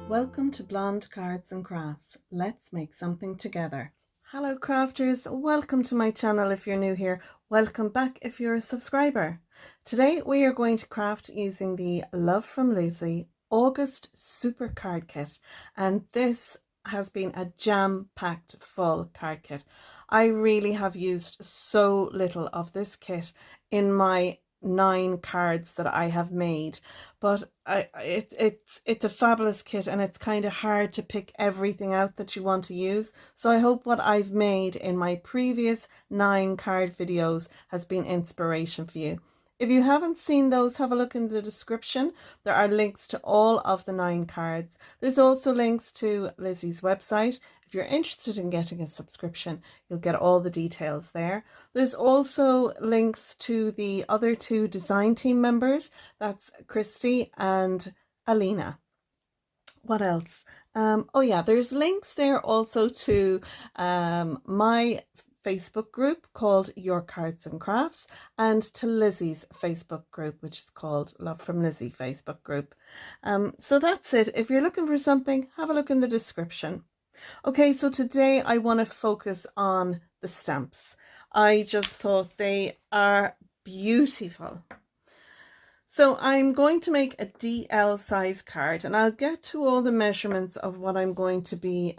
Welcome to Blonde Cards and Crafts. Let's make something together. Hello crafters, welcome to my channel if you're new here. Welcome back if you're a subscriber. Today we are going to craft using the Love from Lizi August Super Card Kit, and this has been a jam-packed full card kit. I really have used so little of this kit in my 9 cards that I have made, but it's a fabulous kit, and it's kind of hard to pick everything out that you want to use. So I hope what I've made in my previous 9 card videos has been inspiration for you. If you haven't seen those, have a look in the description. There are links to all of the 9 cards. There's also links to Lizi's website. If you're interested in getting a subscription, you'll get all the details there. There's also links to the other 2 design team members. That's Christy and Alina. What else? Oh yeah, there's links there also to my Facebook group called Your Cards and Crafts, and to Lizi's Facebook group, which is called Love from Lizi Facebook group. So that's it. If you're looking for something, have a look in the description. Okay, so today I want to focus on the stamps. I just thought they are beautiful. So I'm going to make a DL size card, and I'll get to all the measurements of what I'm going to be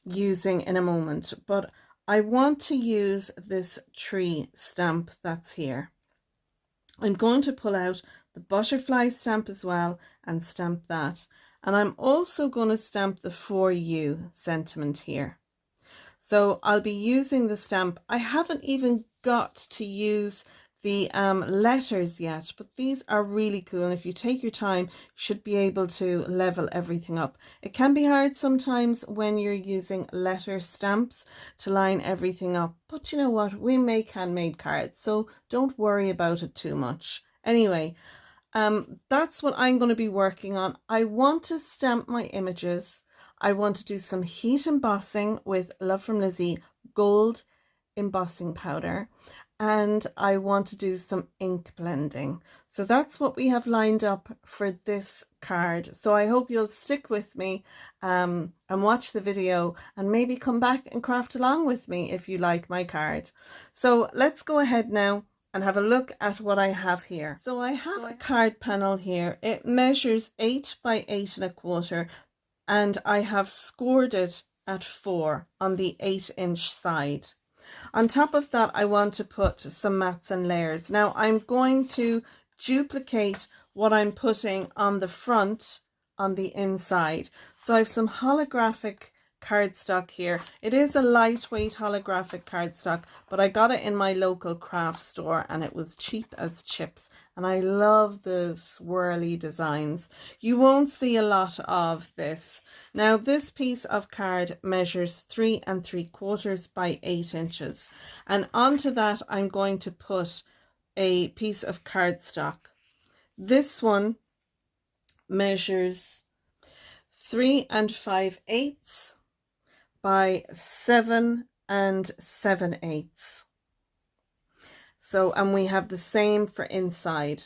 using in a moment, but I want to use this tree stamp that's here. I'm going to pull out the butterfly stamp as well and stamp that. And I'm also going to stamp the For You sentiment here. So I'll be using the stamp. I haven't even got to use the letters yet, but these are really cool, and if you take your time, you should be able to level everything up. It can be hard sometimes when you're using letter stamps to line everything up, but you know what, we make handmade cards, so don't worry about it too much. Anyway, that's what I'm going to be working on. I want to stamp my images. I want to do some heat embossing with Love from Lizi gold embossing powder, and I want to do some ink blending. So that's what we have lined up for this card. So I hope you'll stick with me and watch the video, and maybe come back and craft along with me if you like my card. So let's go ahead now and have a look at what I have here. So I have a card panel here. It measures 8 by 8¼ and I have scored it at 4 on the 8-inch side. On top of that, I want to put some mats and layers. Now I'm going to duplicate what I'm putting on the front on the inside. So I have some holographic cardstock here. It is a lightweight holographic cardstock, but I got it in my local craft store and it was cheap as chips, and I love the swirly designs. You won't see a lot of this. Now this piece of card measures 3 3/4 by 8 inches, and onto that I'm going to put a piece of cardstock. This one measures 3 5/8 by 7 7/8. So, and we have the same for inside.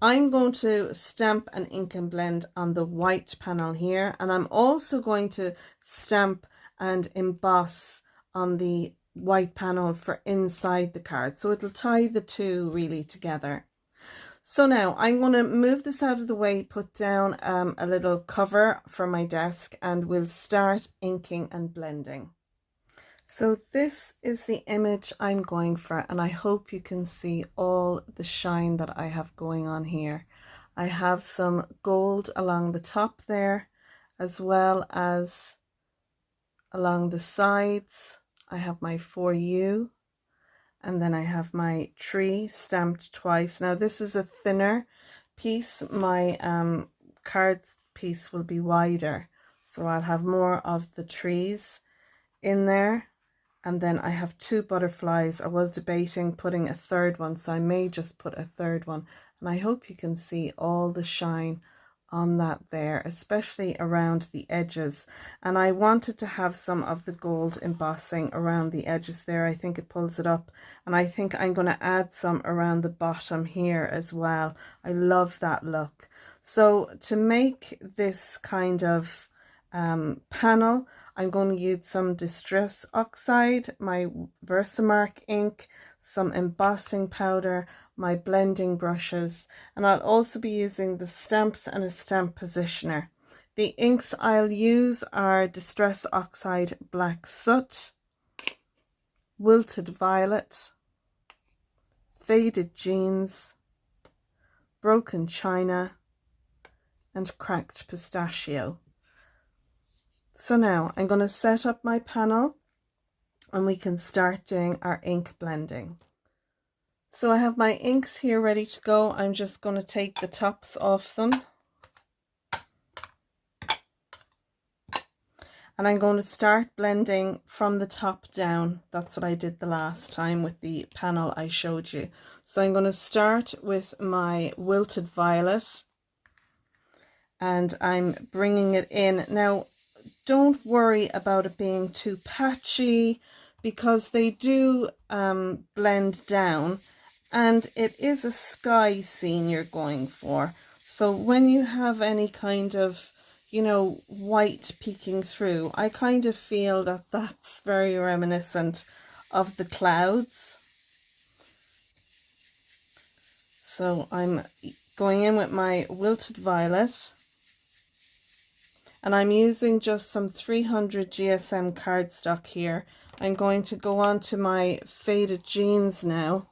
I'm going to stamp and ink and blend on the white panel here, and I'm also going to stamp and emboss on the white panel for inside the card. So it'll tie the two really together. So now I'm going to move this out of the way, put down a little cover for my desk, and we'll start inking and blending. So this is the image I'm going for, and I hope you can see all the shine that I have going on here. I have some gold along the top there, as well as along the sides. I have my For You, and then I have my tree stamped twice. Now this is a thinner piece. My card piece will be wider, so I'll have more of the trees in there. And then I have 2 butterflies. I was debating putting a third one, so I may just put a third one. And I hope you can see all the shine on that there, especially around the edges. And I wanted to have some of the gold embossing around the edges there. I think it pulls it up, and I think I'm going to add some around the bottom here as well. I love that look. So to make this kind of panel, I'm going to use some Distress Oxide, my Versamark ink, some embossing powder, my blending brushes, and I'll also be using the stamps and a stamp positioner. The inks I'll use are Distress Oxide Black Soot, Wilted Violet, Faded Jeans, Broken China, and Cracked Pistachio. So now I'm going to set up my panel and we can start doing our ink blending. So I have my inks here ready to go. I'm just going to take the tops off them. And I'm going to start blending from the top down. That's what I did the last time with the panel I showed you. So I'm going to start with my Wilted Violet. And I'm bringing it in. Now, don't worry about it being too patchy because they do blend down, and it is a sky scene you're going for. So when you have any kind of, you know, white peeking through, I kind of feel that that's very reminiscent of the clouds. So I'm going in with my Wilted Violet. And I'm using just some 300 GSM cardstock here. I'm going to go on to my Faded Jeans now.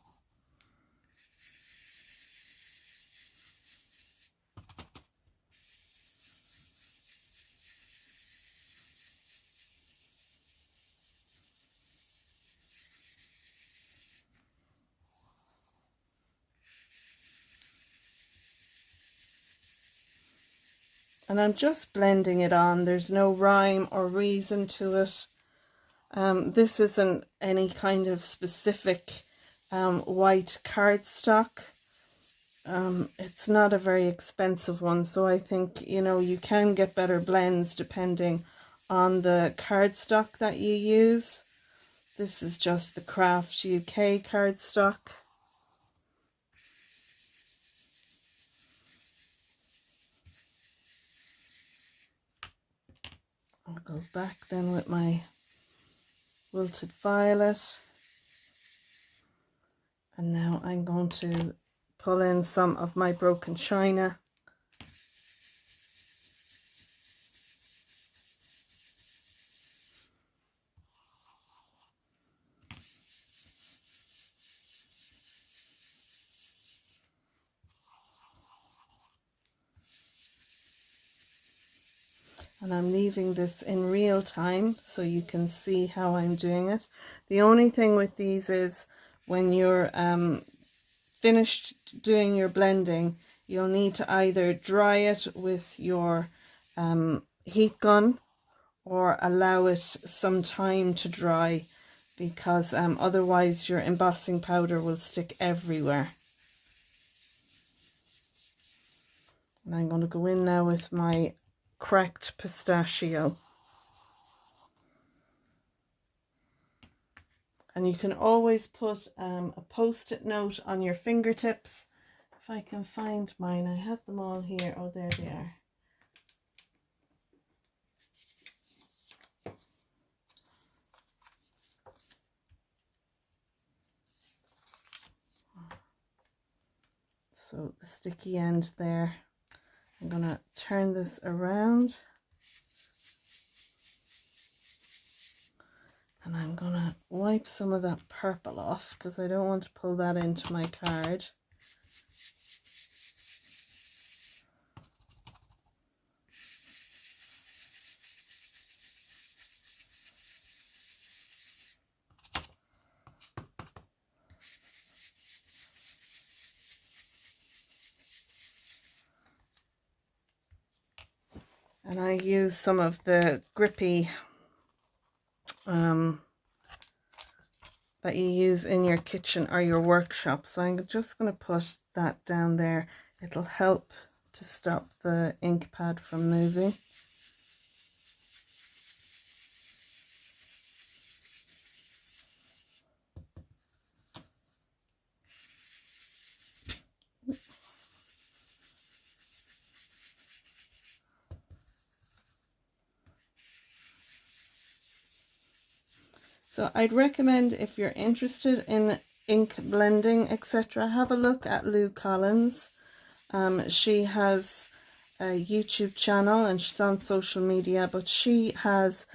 And I'm just blending it on. There's no rhyme or reason to it. This isn't any kind of specific white cardstock. It's not a very expensive one, so I think, you know, you can get better blends depending on the cardstock that you use. This is just the Craft UK cardstock. I'll go back then with my Wilted Violet. And now I'm going to pull in some of my Broken China. And I'm leaving this in real time so you can see how I'm doing it. The only thing with these is when you're finished doing your blending, you'll need to either dry it with your heat gun or allow it some time to dry, because otherwise your embossing powder will stick everywhere. And I'm going to go in now with my Cracked Pistachio. And you can always put a post-it note on your fingertips. If I can find mine, I have them all here. Oh, there they are. So the sticky end there. I'm going to turn this around. And I'm going to wipe some of that purple off because I don't want to pull that into my card. And I use some of the grippy that you use in your kitchen or your workshop. So I'm just going to put that down there. It'll help to stop the ink pad from moving. So I'd recommend, if you're interested in ink blending, etc., have a look at Lou Collins. She has a YouTube channel and she's on social media, but she has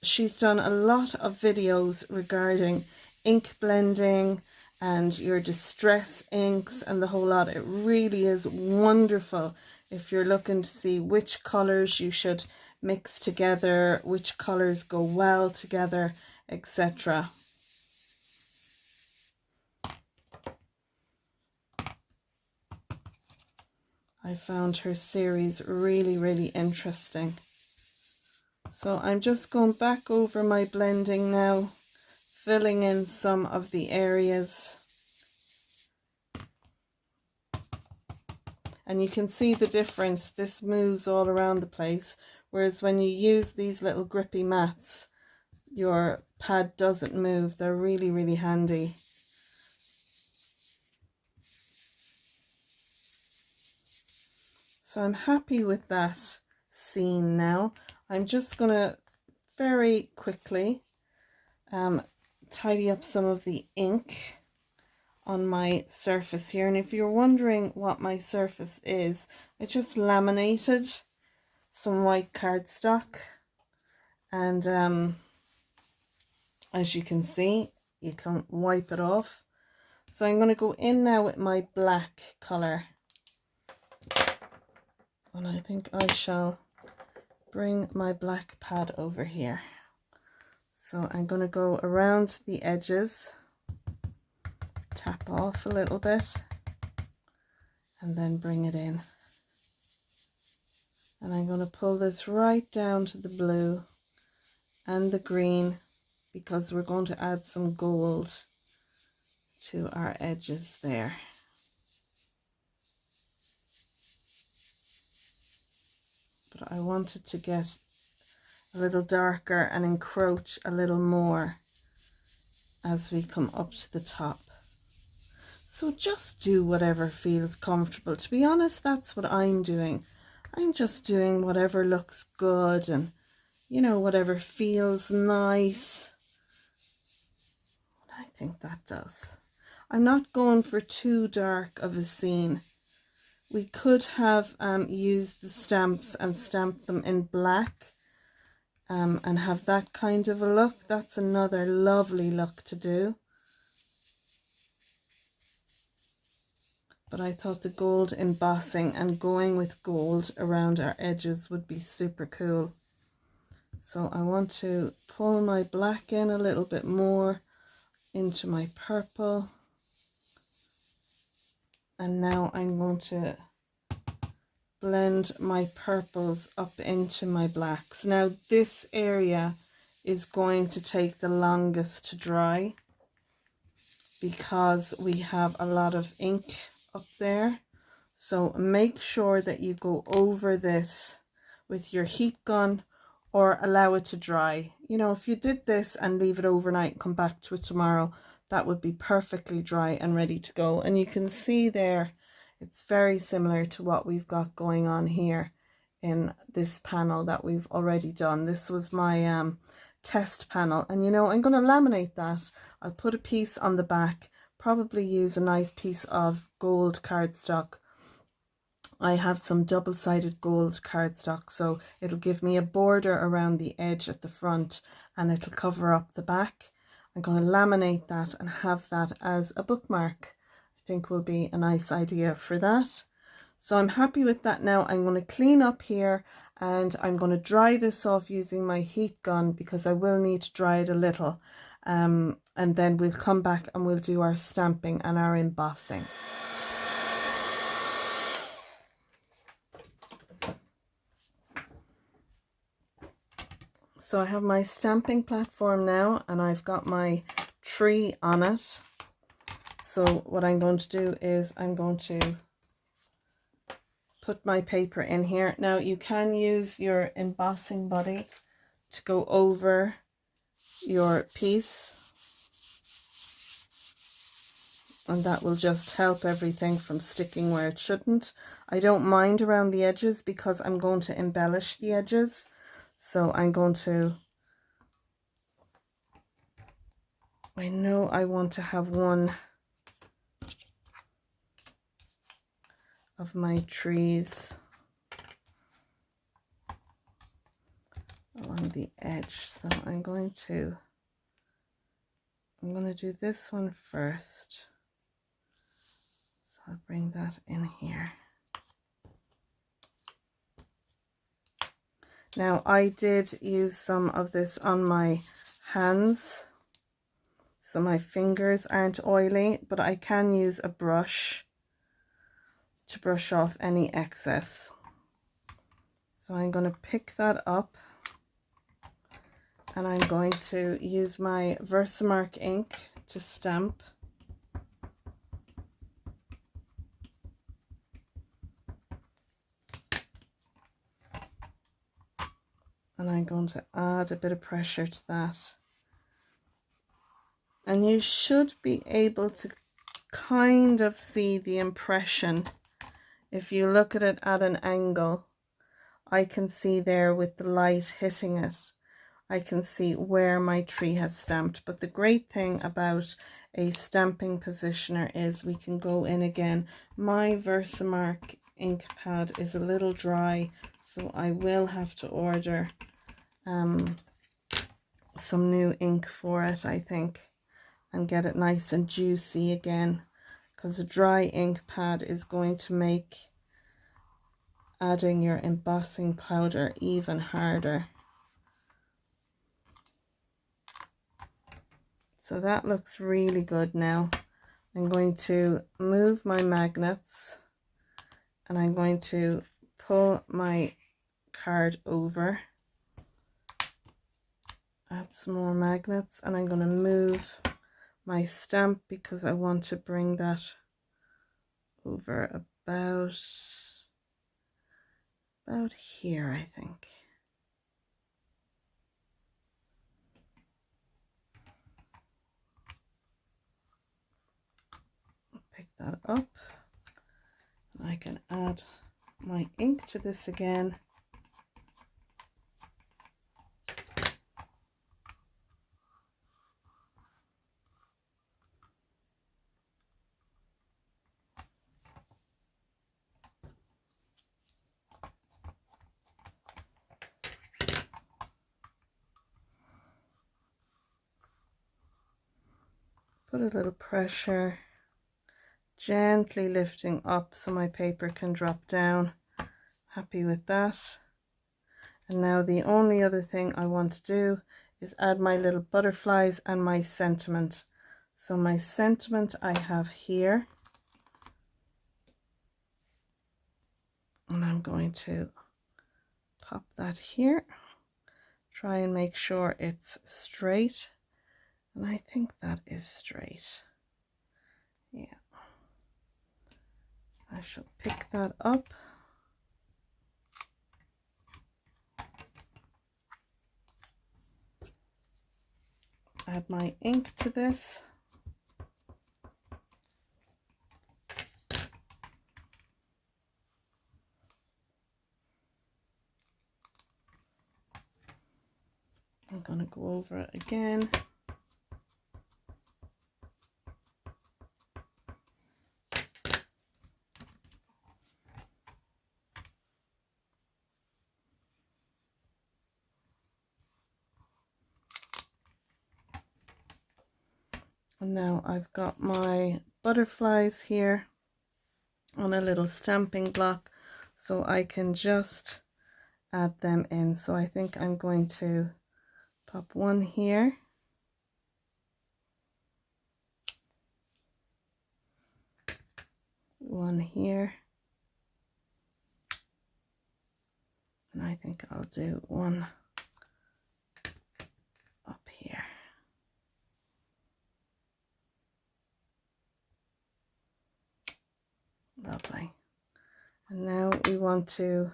she's done a lot of videos regarding ink blending and your distress inks and the whole lot. It really is wonderful if you're looking to see which colors you should mix together, which colors go well together, etc. I found her series really interesting. So I'm just going back over my blending now, filling in some of the areas. And you can see the difference. This moves all around the place, whereas when you use these little grippy mats, your pad doesn't move. They're really handy. So I'm happy with that scene now. I'm just going to very quickly tidy up some of the ink on my surface here. And if you're wondering what my surface is, I just laminated some white cardstock, and as you can see, you can wipe it off. So I'm going to go in now with my black color, and I think I shall bring my black pad over here. So I'm going to go around the edges, tap off a little bit, and then bring it in. And I'm going to pull this right down to the blue and the green, because we're going to add some gold to our edges there. But I wanted to get a little darker and encroach a little more as we come up to the top. So just do whatever feels comfortable. To be honest, that's what I'm doing. I'm just doing whatever looks good and, you know, whatever feels nice. I think that does. I'm not going for too dark of a scene. We could have used the stamps and stamped them in black and have that kind of a look. That's another lovely look to do. But I thought the gold embossing and going with gold around our edges would be super cool. So I want to pull my black in a little bit more into my purple. And now I'm going to blend my purples up into my blacks. Now this area is going to take the longest to dry because we have a lot of ink up there. So make sure that you go over this with your heat gun or allow it to dry. You know, if you did this and leave it overnight and come back to it tomorrow, that would be perfectly dry and ready to go. And you can see there, it's very similar to what we've got going on here in this panel that we've already done. This was my test panel, and you know, I'm going to laminate that. I'll put a piece on the back, probably use a nice piece of gold cardstock. I have some double-sided gold cardstock, so it'll give me a border around the edge at the front and it'll cover up the back. I'm going to laminate that and have that as a bookmark. I think will be a nice idea for that. So I'm happy with that now. I'm going to clean up here and I'm going to dry this off using my heat gun because I will need to dry it a little. And then we'll come back and we'll do our stamping and our embossing. So I have my stamping platform now and I've got my tree on it. So what I'm going to do is I'm going to put my paper in here. Now you can use your embossing buddy to go over your piece, and that will just help everything from sticking where it shouldn't. I don't mind around the edges because I'm going to embellish the edges. So I'm going to I know I want to have one of my trees along the edge, so I'm going to do this one first. So I'll bring that in here. Now I did use some of this on my hands, so my fingers aren't oily, but I can use a brush to brush off any excess. So I'm going to pick that up, and I'm going to use my Versamark ink to stamp. And I'm going to add a bit of pressure to that. And you should be able to kind of see the impression. If you look at it at an angle, I can see there with the light hitting it, I can see where my tree has stamped. But the great thing about a stamping positioner is we can go in again. My Versamark ink pad is a little dry, so I will have to order some new ink for it, I think, and get it nice and juicy again, because a dry ink pad is going to make adding your embossing powder even harder. So that looks really good now. I'm going to move my magnets, and I'm going to pull my card over, add some more magnets, and I'm going to move my stamp because I want to bring that over about here, I think. Pick that up. I can add my ink to this again. Put a little pressure, gently lifting up so my paper can drop down. Happy with that. And now the only other thing I want to do is add my little butterflies and my sentiment. So my sentiment I have here, and I'm going to pop that here, try and make sure it's straight, and I think that is straight. Yeah, I shall pick that up. Add my ink to this. I'm going to go over it again. And now I've got my butterflies here on a little stamping block, so I can just add them in. So I think I'm going to pop one here, one here, and I think I'll do one up here. Lovely. And now we want to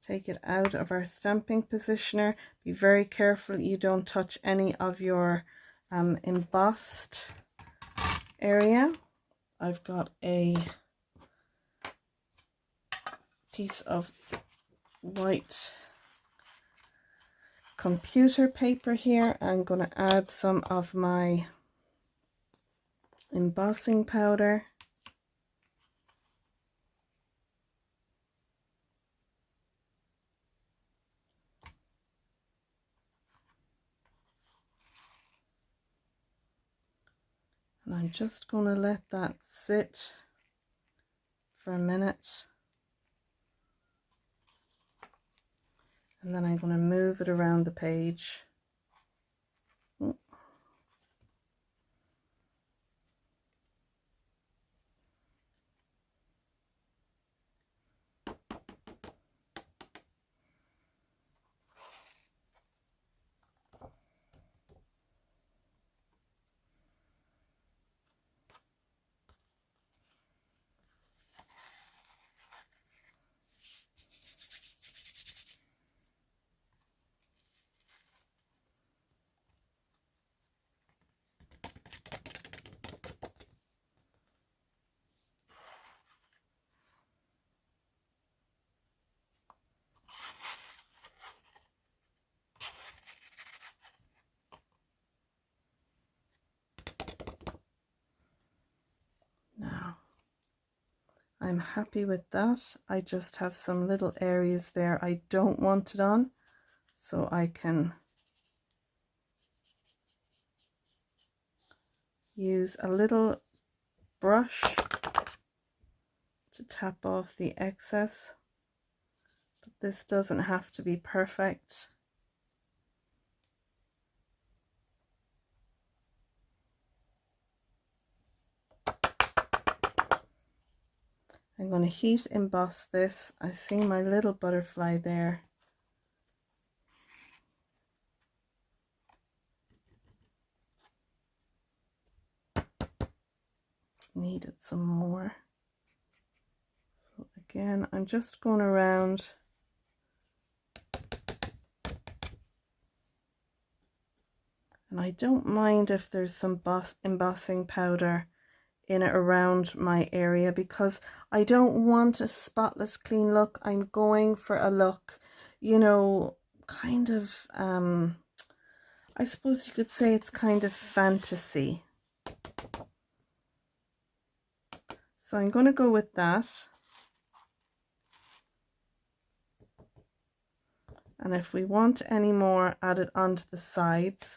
take it out of our stamping positioner. Be very careful you don't touch any of your embossed area. I've got a piece of white computer paper here. I'm going to add some of my embossing powder. And I'm just going to let that sit for a minute. And then I'm going to move it around the page. Now, I'm happy with that. I just have some little areas there I don't want it on, so I can use a little brush to tap off the excess, but this doesn't have to be perfect. I'm going to heat emboss this. I see my little butterfly there. Needed some more. So again, I'm just going around. And I don't mind if there's some embossing powder in it around my area, because I don't want a spotless clean look. I'm going for a look, you know, kind of I suppose you could say it's kind of fantasy. So I'm going to go with that. And if we want any more added onto the sides,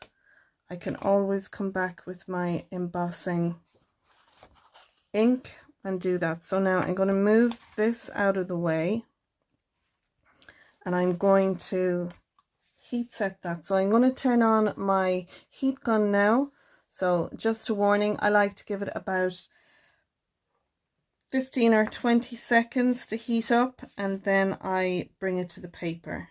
I can always come back with my embossing ink and do that. So now I'm going to move this out of the way, and I'm going to heat set that. So I'm going to turn on my heat gun now. So just a warning, I like to give it about 15 or 20 seconds to heat up, and then I bring it to the paper.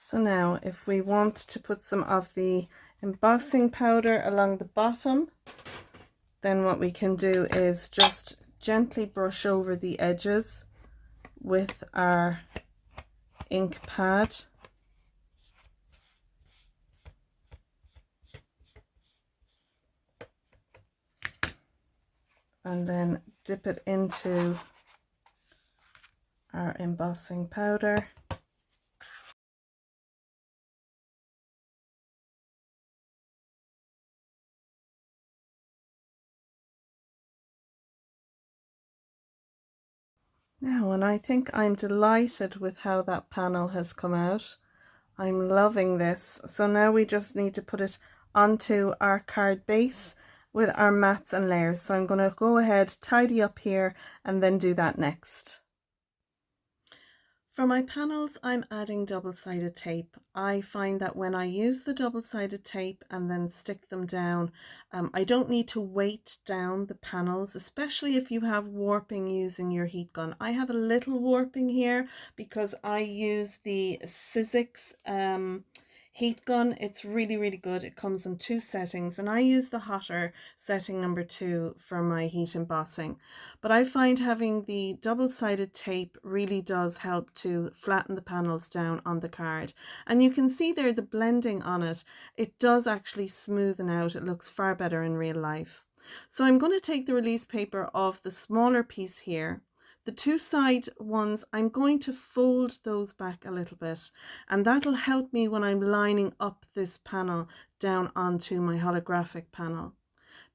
So now if we want to put some of the embossing powder along the bottom, then what we can do is just gently brush over the edges with our ink pad. And then dip it into our embossing powder. Now, and I think I'm delighted with how that panel has come out. I'm loving this. So now we just need to put it onto our card base with our mats and layers. So I'm going to go ahead, tidy up here, and then do that next. For my panels, I'm adding double-sided tape. I find that when I use the double-sided tape and then stick them down, I don't need to weight down the panels, especially if you have warping using your heat gun. I have a little warping here because I use the Sizzix heat gun. It's really good. It comes in 2 settings, and I use the hotter setting number 2 for my heat embossing. But I find having the double-sided tape really does help to flatten the panels down on the card. And you can see there the blending on it. It does actually smoothen out. It looks far better in real life. So I'm going to take the release paper of the smaller piece here. The 2 side ones, I'm going to fold those back a little bit, and that'll help me when I'm lining up this panel down onto my holographic panel.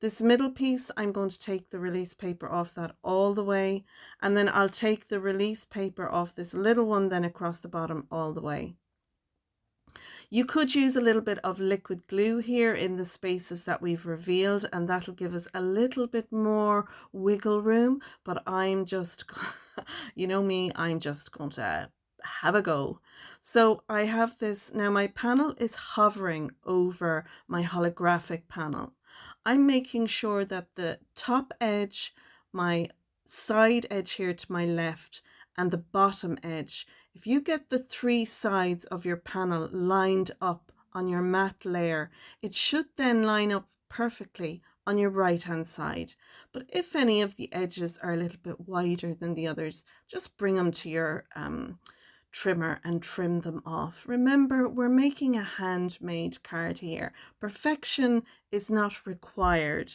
This middle piece, I'm going to take the release paper off that all the way, and then I'll take the release paper off this little one then across the bottom all the way. You could use a little bit of liquid glue here in the spaces that we've revealed, and that'll give us a little bit more wiggle room, but I'm just, you know me, I'm just going to have a go. So I have this, now my panel is hovering over my holographic panel. I'm making sure that the top edge, my side edge here to my left, and the bottom edge, if you get the 3 sides of your panel lined up on your matte layer, it should then line up perfectly on your right hand side. But if any of the edges are a little bit wider than the others, just bring them to your trimmer and trim them off. Remember, we're making a handmade card here. Perfection is not required.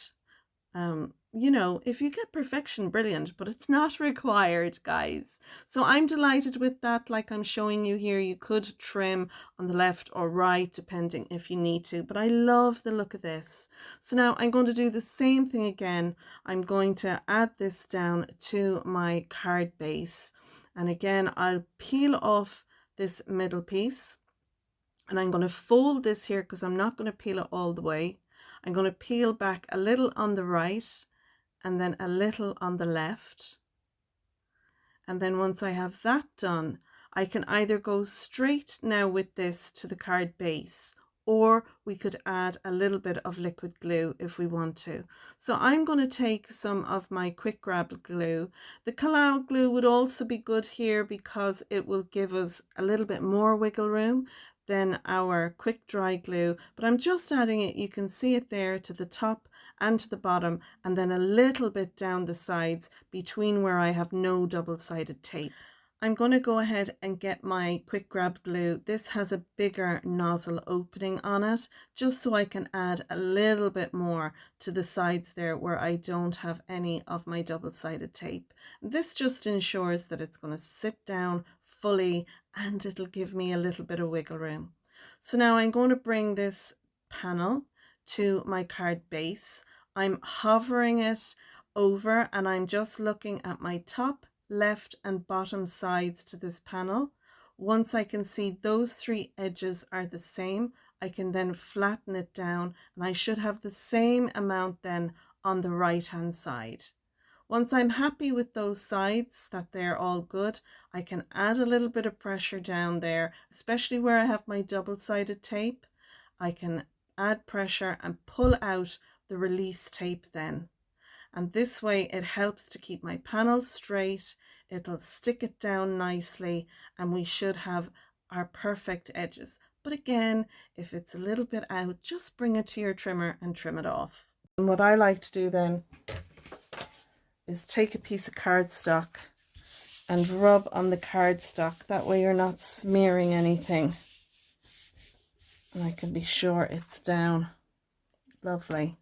You know, if you get perfection, brilliant, but it's not required, guys. So I'm delighted with that. Like I'm showing you here, you could trim on the left or right, depending if you need to, but I love the look of this. So now I'm going to do the same thing again. I'm going to add this down to my card base. And again, I'll peel off this middle piece, and I'm going to fold this here because I'm not going to peel it all the way. I'm going to peel back a little on the right and then a little on the left. And then once I have that done, I can either go straight now with this to the card base, or we could add a little bit of liquid glue if we want to. So I'm going to take some of my quick grab glue. The Collal glue would also be good here because it will give us a little bit more wiggle room than our quick dry glue, but I'm just adding it, you can see it there, to the top and to the bottom, and then a little bit down the sides between where I have no double-sided tape. I'm going to go ahead and get my quick grab glue. This has a bigger nozzle opening on it, just so I can add a little bit more to the sides there where I don't have any of my double-sided tape. This just ensures that it's going to sit down fully and it'll give me a little bit of wiggle room. So now I'm going to bring this panel to my card base. I'm hovering it over and I'm just looking at my top, left and bottom sides to this panel. Once I can see those 3 edges are the same, I can then flatten it down, and I should have the same amount then on the right hand side. Once I'm happy with those sides, that they're all good, I can add a little bit of pressure down there, especially where I have my double-sided tape. I can add pressure and pull out the release tape then. And this way it helps to keep my panel straight, it'll stick it down nicely, and we should have our perfect edges. But again, if it's a little bit out, just bring it to your trimmer and trim it off. And what I like to do then is take a piece of cardstock and rub on the cardstock. That way you're not smearing anything. And I can be sure it's down. Lovely.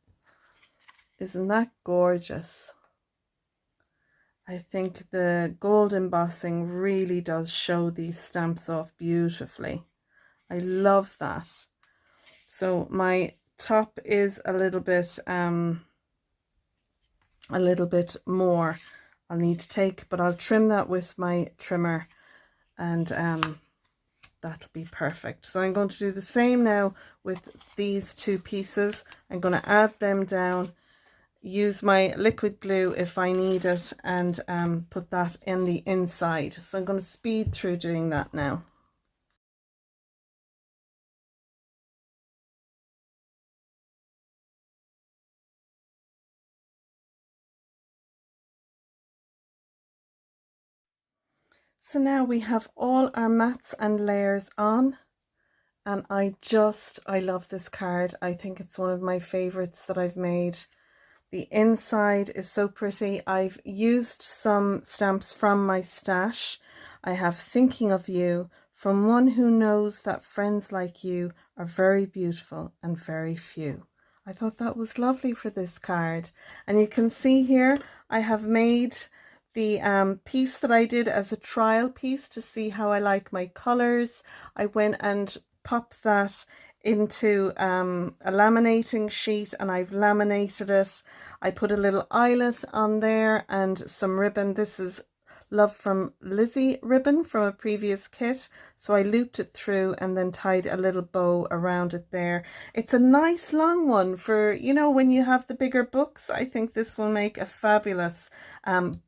Isn't that gorgeous? I think the gold embossing really does show these stamps off beautifully. I love that. So my top is a little bit more I'll need to take, but I'll trim that with my trimmer, and that'll be perfect. So I'm going to do the same now with these 2 pieces. I'm going to add them down, use my liquid glue if I need it, and put that in the inside. So I'm going to speed through doing that now. So now we have all our mats and layers on, And I love this card. I think it's one of my favorites that I've made. The inside is so pretty. I've used some stamps from my stash. I have Thinking of You, from one who knows that friends like you are very beautiful and very few. I thought that was lovely for this card. And you can see here, I have made the piece that I did as a trial piece to see how I like my colors. I went and popped that into a laminating sheet, and I've laminated it. I put a little eyelet on there and some ribbon. This is Love from Lizi ribbon from a previous kit, so I looped it through and then tied a little bow around it there. It's a nice long one for, you know, when you have the bigger books. I think this will make a fabulous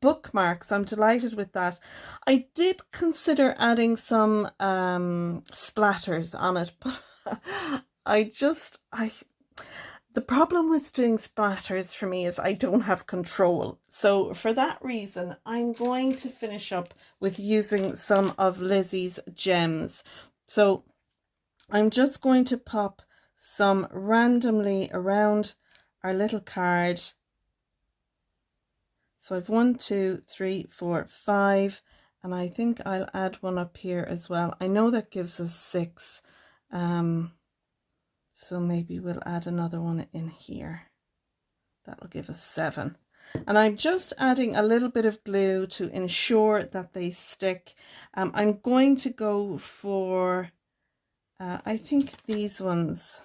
bookmark, so I'm delighted with that. I did consider adding some splatters on it, but the problem with doing splatters for me is I don't have control. So for that reason, I'm going to finish up with using some of Lizi's gems. So I'm just going to pop some randomly around our little card. So I've 1, 2, 3, 4, 5, and I think I'll add one up here as well. I know that gives us 6. So maybe we'll add another one in here. That'll give us 7. And I'm just adding a little bit of glue to ensure that they stick. I'm going to go for, I think these ones.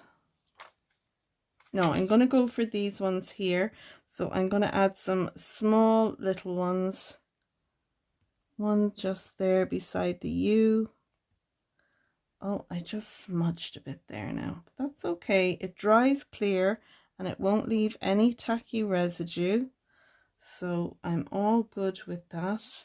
No, I'm going to go for these ones here. So I'm going to add some small little ones. One just there beside the U. Oh, I just smudged a bit there now. That's okay. It dries clear and it won't leave any tacky residue. So I'm all good with that.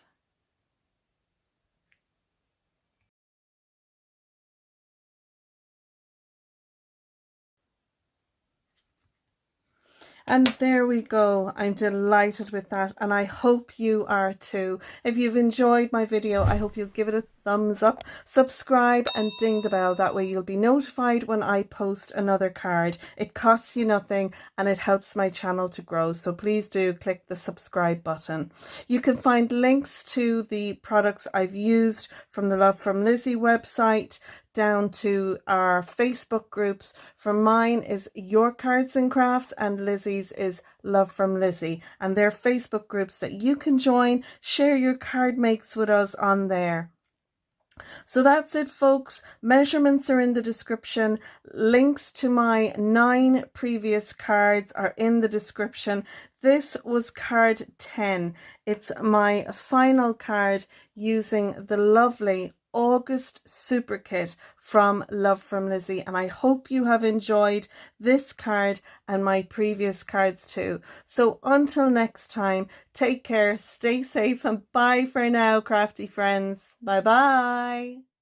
And there we go. I'm delighted with that, and I hope you are too. If you've enjoyed my video, I hope you'll give it a thumbs up, subscribe and ding the bell. That way you'll be notified when I post another card. It costs you nothing and it helps my channel to grow, so please do click the subscribe button. You can find links to the products I've used from the Love from Lizi website down to our Facebook groups. For mine is Your Cards and Crafts, and Lizi's is Love from Lizi, and they're Facebook groups that you can join. Share your card makes with us on there. So that's it, folks. Measurements are in the description. Links to my 9 previous cards are in the description. This was card 10. It's my final card using the lovely August Super Kit from Love from Lizi, and I hope you have enjoyed this card and my previous cards too. So until next time, take care, stay safe, and bye for now, crafty friends. Bye bye.